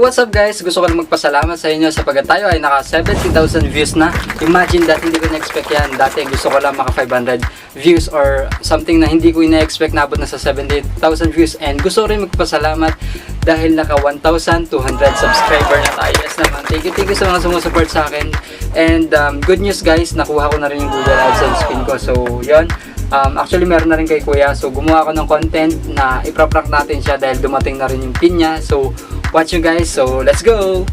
what's up guys? Gusto ko lang magpasalamat sa inyo sapagkat tayo ay naka 70,000 views na. Imagine that, hindi ko na-expect yan. Dati gusto ko lang maka 500 views or something na hindi ko ina-expect na abot na sa 70,000 views. And gusto ko rin magpasalamat dahil naka 1,200 subscriber na tayo. Yes naman. Thank you sa mga sumusupport sa akin. And good news guys, nakuha ko na rin yung Google AdSense pin ko. So yun. Actually meron na rin kay kuya, so gumawa ako ng content na ipra-prank natin siya dahil dumating na rin yung pin niya. So watch you guys, so let's go!